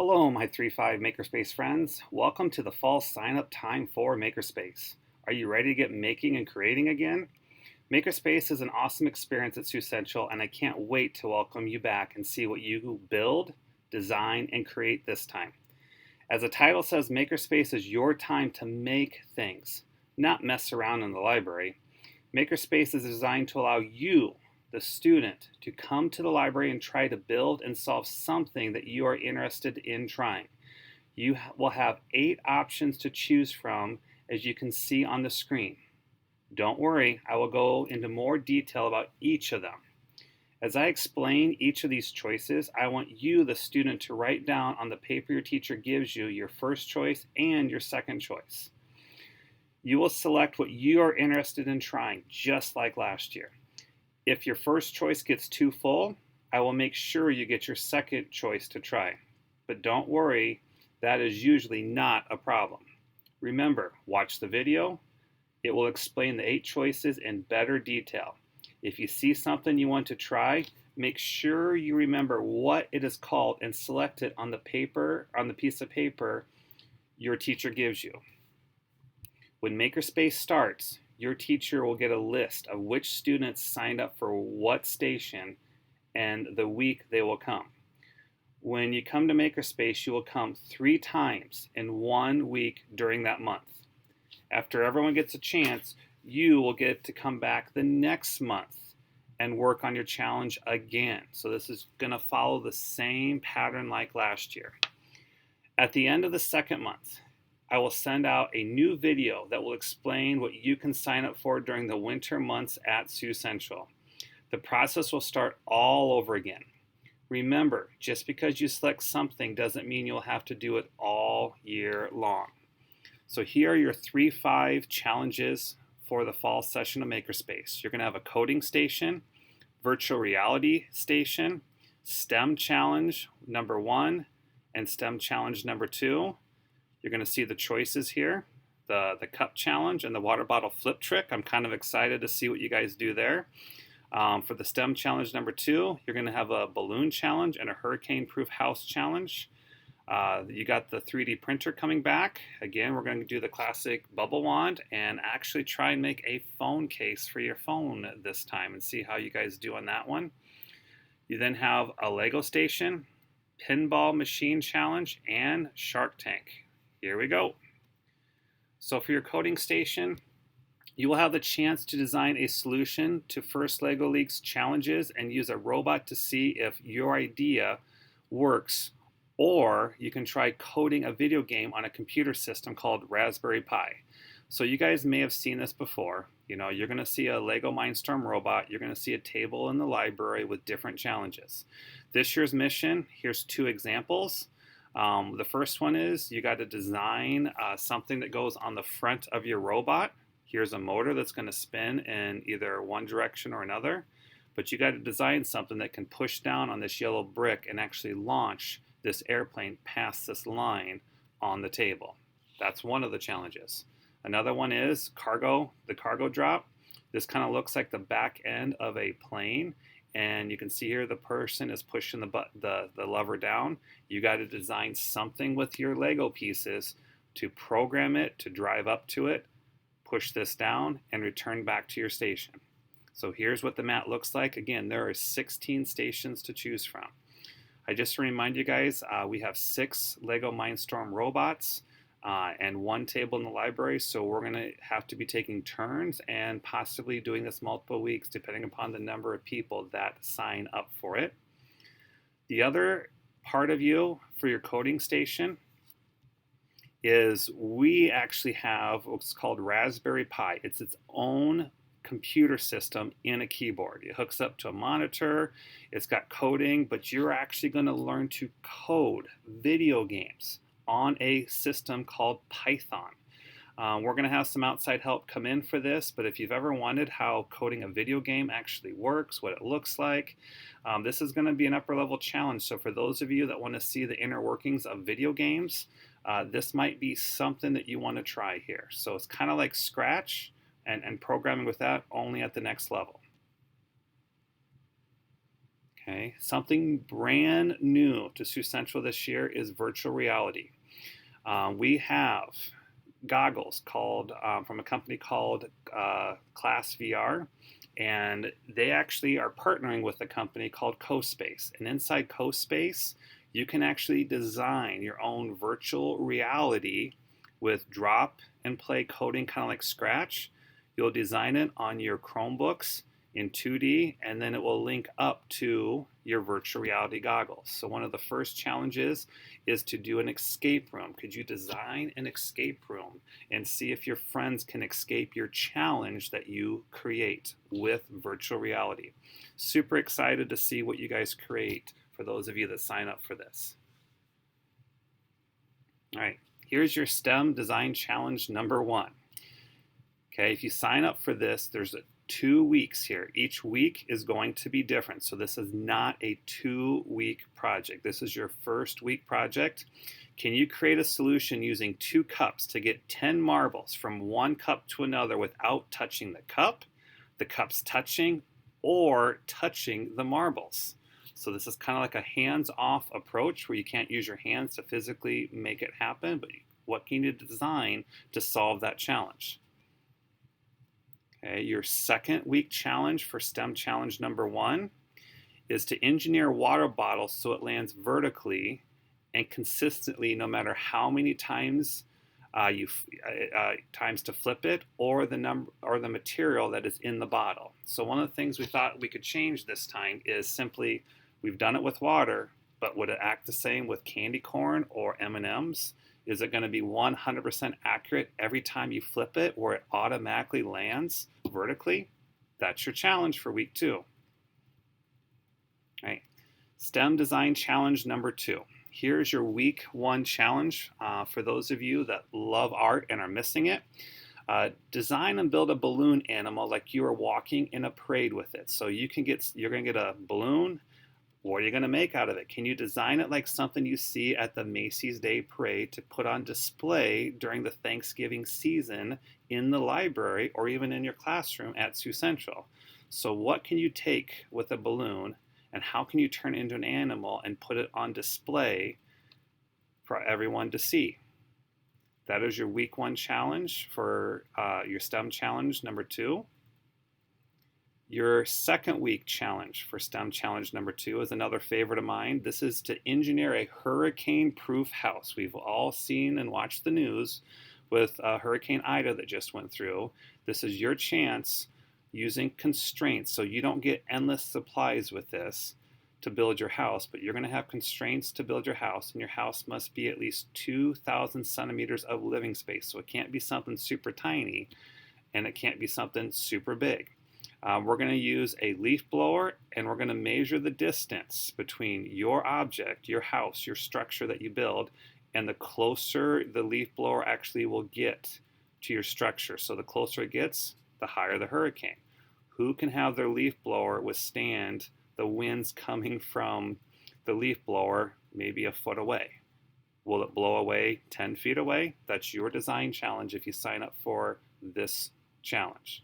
Hello, my 3-5 Makerspace friends. Welcome to the fall sign-up time for Makerspace. Are you ready to get making and creating again? Makerspace is an awesome experience at Sioux Central, and I can't wait to welcome you back and see what you build, design, and create this time. As the title says, Makerspace is your time to make things, not mess around in the library. Makerspace is designed to allow you, the student, to come to the library and try to build and solve something that you are interested in trying. You will have 8 options to choose from, as you can see on the screen. Don't worry, I will go into more detail about each of them. As I explain each of these choices, I want you, the student, to write down on the paper your teacher gives you your first choice and your second choice. You will select what you are interested in trying, just like last year. If your first choice gets too full, I will make sure you get your second choice to try. But don't worry, that is usually not a problem. Remember, watch the video. It will explain the 8 choices in better detail. If you see something you want to try, make sure you remember what it is called and select it on the piece of paper your teacher gives you. When Makerspace starts, your teacher will get a list of which students signed up for what station and the week they will come. When you come to Makerspace, you will come 3 times in 1 week during that month. After everyone gets a chance, you will get to come back the next month and work on your challenge again. So this is going to follow the same pattern like last year. At the end of the second month, I will send out a new video that will explain what you can sign up for during the winter months at Sioux Central. The process will start all over again. Remember, just because you select something doesn't mean you'll have to do it all year long. So here are your 3-5 challenges for the fall session of Makerspace. You're going to have a coding station, virtual reality station, STEM challenge number 1, and STEM challenge number 2. You're going to see the choices here, the cup challenge and the water bottle flip trick. I'm kind of excited to see what you guys do there. For the STEM challenge number 2, you're going to have a balloon challenge and a hurricane-proof house challenge. You got the 3D printer coming back. Again, we're going to do the classic bubble wand and actually try and make a phone case for your phone this time and see how you guys do on that one. You then have a Lego station, pinball machine challenge, and Shark Tank. Here we go. So for your coding station, you will have the chance to design a solution to First LEGO League's challenges and use a robot to see if your idea works, or you can try coding a video game on a computer system called Raspberry Pi. So you guys may have seen this before. You know, you're going to see a Lego Mindstorm robot. You're going to see a table in the library with different challenges. This year's mission, here's 2 examples. The first one is you got to design something that goes on the front of your robot. Here's a motor that's going to spin in either one direction or another, but you got to design something that can push down on this yellow brick and actually launch this airplane past this line on the table. That's one of the challenges. Another one is the cargo drop. This kind of looks like the back end of a plane. And you can see here the person is pushing the lever down. You got to design something with your Lego pieces to program it, to drive up to it, push this down, and return back to your station. So here's what the mat looks like. Again, there are 16 stations to choose from. I just remind you guys, we have 6 Lego Mindstorm robots and 1 table in the library, so we're going to have to be taking turns and possibly doing this multiple weeks depending upon the number of people that sign up for it. The other part of you for your coding station is we actually have what's called Raspberry Pi. It's its own computer system in a keyboard. It hooks up to a monitor, it's got coding, but you're actually going to learn to code video games on a system called Python. We're going to have some outside help come in for this, but if you've ever wondered how coding a video game actually works, what it looks like, this is going to be an upper level challenge. So for those of you that want to see the inner workings of video games, this might be something that you want to try here. So it's kind of like Scratch and programming with that, only at the next level. Okay, something brand new to Sioux Central this year is virtual reality. We have goggles called from a company called Class VR, and they actually are partnering with a company called CoSpace. And inside CoSpace, you can actually design your own virtual reality with drop and play coding, kind of like Scratch. You'll design it on your Chromebooks in 2D, and then it will link up to your virtual reality goggles. So one of the first challenges is to do an escape room. Could you design an escape room and see if your friends can escape your challenge that you create with virtual reality? Super excited to see what you guys create for those of you that sign up for this. All right, here's your STEM Design Challenge number 1. Okay, if you sign up for this, there's 2 weeks here. Each week is going to be different. So this is not a 2-week project. This is your first week project. Can you create a solution using 2 cups to get 10 marbles from one cup to another without touching the cups touching, or touching the marbles? So this is kind of like a hands-off approach where you can't use your hands to physically make it happen, but what can you design to solve that challenge? Okay, your second week challenge for STEM challenge number 1 is to engineer a water bottle so it lands vertically and consistently, no matter how many times times to flip it, or the number or the material that is in the bottle. So one of the things we thought we could change this time is simply, we've done it with water, but would it act the same with candy corn or M&Ms? Is it going to be 100% accurate every time you flip it, where it automatically lands vertically? That's your challenge for week 2. All right. STEM Design Challenge number 2. Here's your week 1 challenge for those of you that love art and are missing it. Design and build a balloon animal like you are walking in a parade with it. So you're going to get a balloon. What are you going to make out of it? Can you design it like something you see at the Macy's Day Parade to put on display during the Thanksgiving season in the library or even in your classroom at Sioux Central? So what can you take with a balloon, and how can you turn it into an animal and put it on display for everyone to see? That is your week 1 challenge for your STEM challenge number 2. Your second week challenge for STEM challenge number 2 is another favorite of mine. This is to engineer a hurricane-proof house. We've all seen and watched the news with Hurricane Ida that just went through. This is your chance, using constraints, so you don't get endless supplies with this, to build your house, but you're going to have constraints to build your house, and your house must be at least 2,000 centimeters of living space. So it can't be something super tiny, and it can't be something super big. We're going to use a leaf blower, and we're going to measure the distance between your object, your house, your structure that you build, and the closer the leaf blower actually will get to your structure. So the closer it gets, the higher the hurricane. Who can have their leaf blower withstand the winds coming from the leaf blower maybe a foot away? Will it blow away 10 feet away? That's your design challenge if you sign up for this challenge.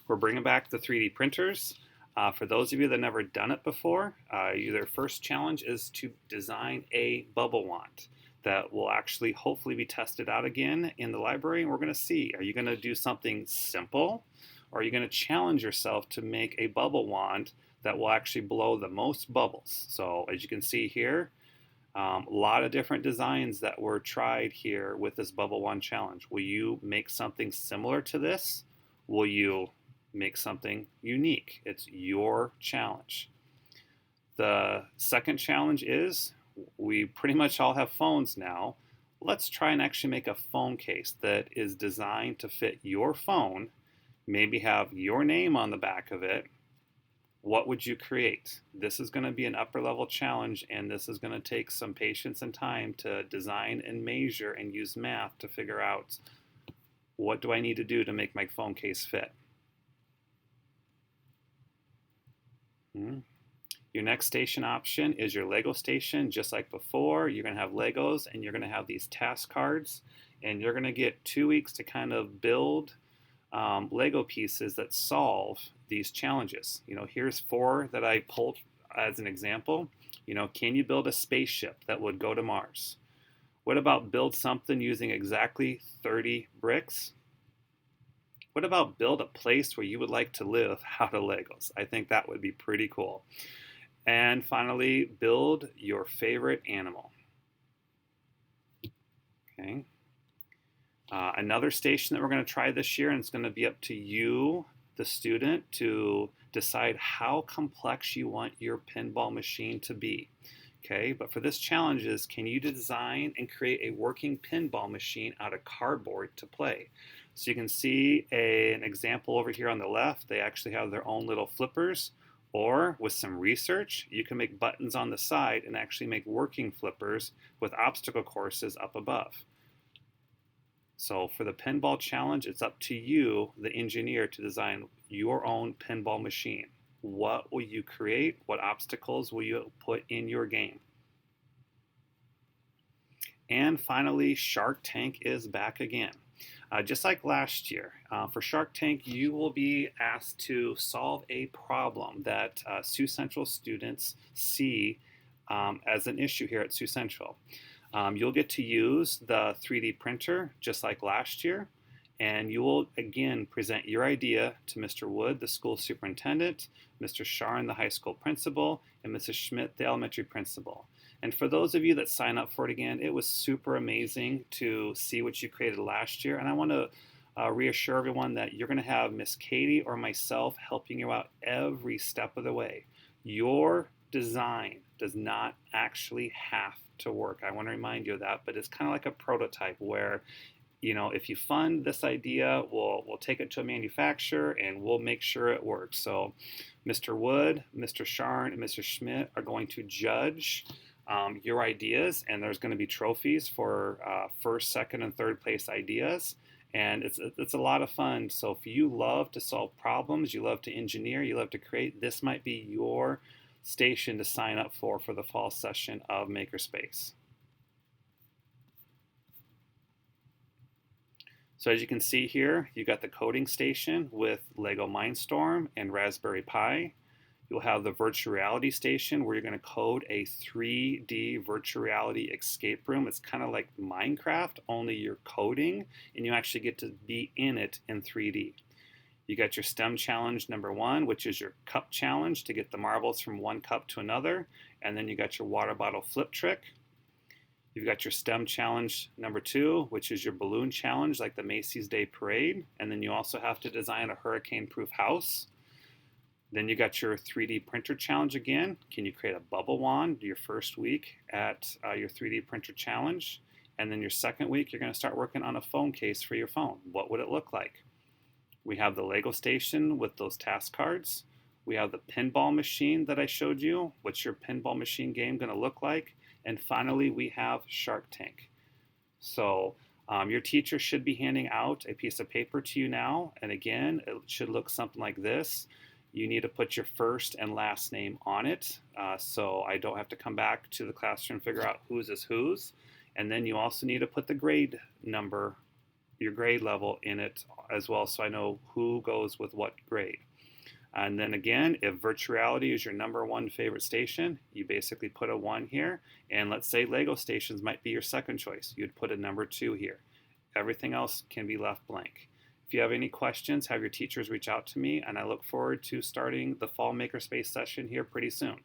We're bringing back the 3D printers. For those of you that have never done it before, your first challenge is to design a bubble wand that will actually hopefully be tested out again in the library, and we're going to see, are you going to do something simple, or are you going to challenge yourself to make a bubble wand that will actually blow the most bubbles? So as you can see here, a lot of different designs that were tried here with this bubble wand challenge. Will you make something similar to this? Will you make something unique? It's your challenge. The second challenge is, we pretty much all have phones now. Let's try and actually make a phone case that is designed to fit your phone, maybe have your name on the back of it. What would you create? This is going to be an upper level challenge, and this is going to take some patience and time to design and measure and use math to figure out, what do I need to do to make my phone case fit? Your next station option is your Lego station. Just like before, you're going to have Legos, and you're going to have these task cards, and you're going to get 2 weeks to kind of build Lego pieces that solve these challenges. Here's 4 that I pulled as an example. Can you build a spaceship that would go to Mars? What about build something using exactly 30 bricks? What about build a place where you would like to live out of Legos? I think that would be pretty cool. And finally, build your favorite animal. Okay. Another station that we're going to try this year, and it's going to be up to you, the student, to decide how complex you want your pinball machine to be. Okay, but for this challenge is, can you design and create a working pinball machine out of cardboard to play? So you can see an example over here on the left. They actually have their own little flippers, or with some research, you can make buttons on the side and actually make working flippers with obstacle courses up above. So for the pinball challenge, it's up to you, the engineer, to design your own pinball machine. What will you create? What obstacles will you put in your game? And finally, Shark Tank is back again. Just like last year, for Shark Tank, you will be asked to solve a problem that Sioux Central students see as an issue here at Sioux Central. You'll get to use the 3D printer just like last year, and you will again present your idea to Mr. Wood, the school superintendent, Mr. Sharn, the high school principal, and Mrs. Schmidt, the elementary principal. And for those of you that sign up for it again, it was super amazing to see what you created last year. And I want to reassure everyone that you're going to have Miss Katie or myself helping you out every step of the way. Your design does not actually have to work. I want to remind you of that, but it's kind of like a prototype where, if you fund this idea, we'll take it to a manufacturer and we'll make sure it works. So Mr. Wood, Mr. Sharn, and Mr. Schmidt are going to judge your ideas, and there's going to be trophies for first, second, and third place ideas. And it's a lot of fun. So if you love to solve problems, you love to engineer, you love to create, this might be your station to sign up for the fall session of Makerspace. So as you can see here, you got the coding station with Lego Mindstorm and Raspberry Pi. You'll have the virtual reality station where you're going to code a 3D virtual reality escape room. It's kind of like Minecraft, only you're coding and you actually get to be in it in 3D. You got your STEM challenge number 1, which is your cup challenge to get the marbles from one cup to another. And then you got your water bottle flip trick. You've got your STEM challenge number 2, which is your balloon challenge like the Macy's Day Parade. And then you also have to design a hurricane-proof house. Then you got your 3D printer challenge again. Can you create a bubble wand your first week at your 3D printer challenge? And then your second week, you're going to start working on a phone case for your phone. What would it look like? We have the Lego station with those task cards. We have the pinball machine that I showed you. What's your pinball machine game going to look like? And finally, we have Shark Tank. So your teacher should be handing out a piece of paper to you now. And again, it should look something like this. You need to put your first and last name on it, so I don't have to come back to the classroom and figure out whose is whose. And then you also need to put the grade number, your grade level in it as well, so I know who goes with what grade. And then again, if virtual reality is your number 1 favorite station, you basically put a 1 here. And let's say Lego stations might be your second choice. You'd put a number 2 here. Everything else can be left blank. If you have any questions, have your teachers reach out to me, and I look forward to starting the Fall Makerspace session here pretty soon.